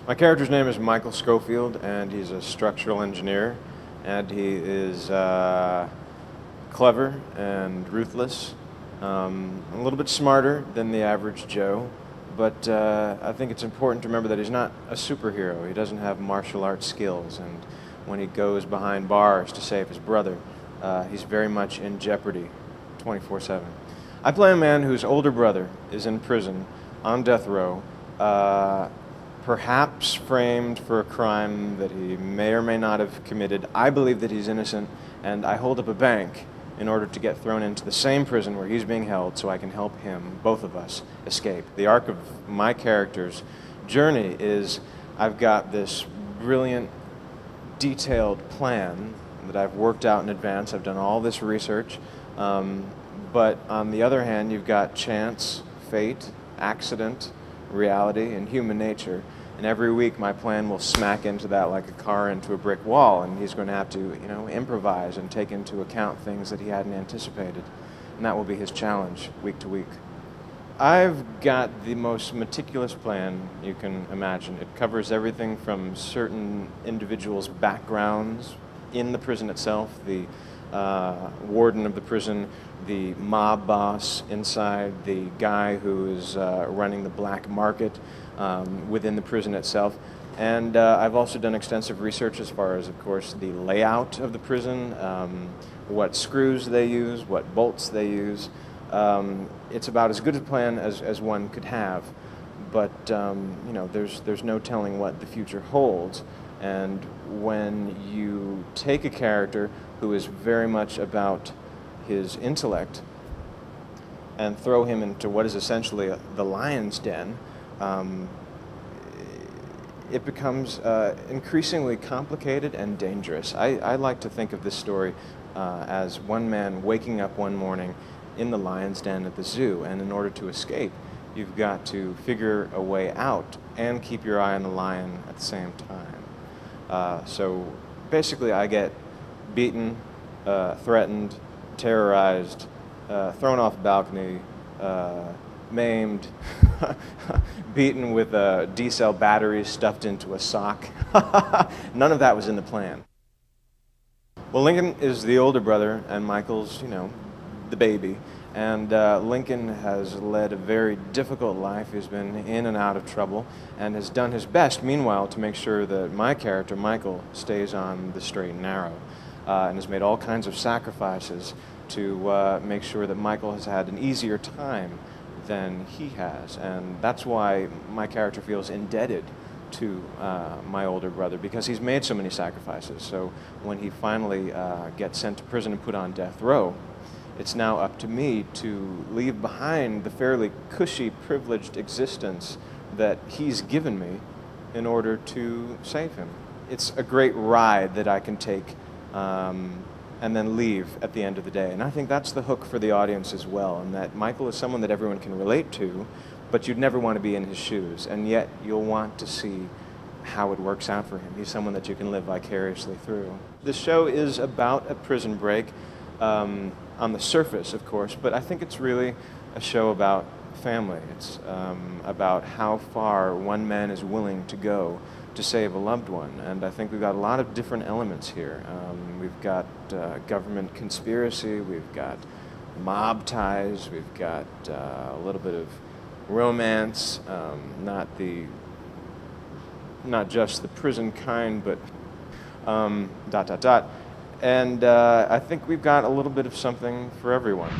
My character's name is Michael Schofield, and he's a structural engineer, and he is clever and ruthless, a little bit smarter than the average Joe, but I think it's important to remember that he's not a superhero. He doesn't have martial arts skills, and when he goes behind bars to save his brother, he's very much in jeopardy 24/7. I play a man whose older brother is in prison on death row, perhaps framed for a crime that he may or may not have committed. I believe that he's innocent, and I hold up a bank in order to get thrown into the same prison where he's being held so I can help him, both of us, escape. The arc of my character's journey is I've got this brilliant, detailed plan that I've worked out in advance. I've done all this research, but on the other hand, you've got chance, fate, accident, reality, and human nature. And every week my plan will smack into that like a car into a brick wall, and he's going to have to, improvise and take into account things that he hadn't anticipated. And that will be his challenge week to week. I've got the most meticulous plan you can imagine. It covers everything from certain individuals' backgrounds in the prison itself, the warden of the prison, the mob boss inside, the guy who is running the black market within the prison itself. And I've also done extensive research as far as, of course, the layout of the prison, what screws they use, what bolts they use. It's about as good a plan as one could have, but there's no telling what the future holds. And when you take a character who is very much about his intellect and throw him into what is essentially the lion's den, it becomes increasingly complicated and dangerous. I like to think of this story as one man waking up one morning in the lion's den at the zoo, and in order to escape, you've got to figure a way out and keep your eye on the lion at the same time. So basically I get beaten, threatened, terrorized, thrown off a balcony, maimed, beaten with D-cell batteries stuffed into a sock. None of that was in the plan. Well, Lincoln is the older brother, and Michael's, the baby. And Lincoln has led a very difficult life. He's been in and out of trouble and has done his best, meanwhile, to make sure that my character, Michael, stays on the straight and narrow, and has made all kinds of sacrifices to make sure that Michael has had an easier time than he has. And that's why my character feels indebted to my older brother, because he's made so many sacrifices. So when he finally gets sent to prison and put on death row, it's now up to me to leave behind the fairly cushy, privileged existence that he's given me in order to save him. It's a great ride that I can take and then leave at the end of the day. And I think that's the hook for the audience as well, and that Michael is someone that everyone can relate to, but you'd never want to be in his shoes, and yet you'll want to see how it works out for him. He's someone that you can live vicariously through. The show is about a prison break, on the surface, of course, but I think it's really a show about family. It's about how far one man is willing to go to save a loved one, and I think we've got a lot of different elements here. We've got government conspiracy, we've got mob ties, we've got a little bit of romance, not just the prison kind, but ... And I think we've got a little bit of something for everyone.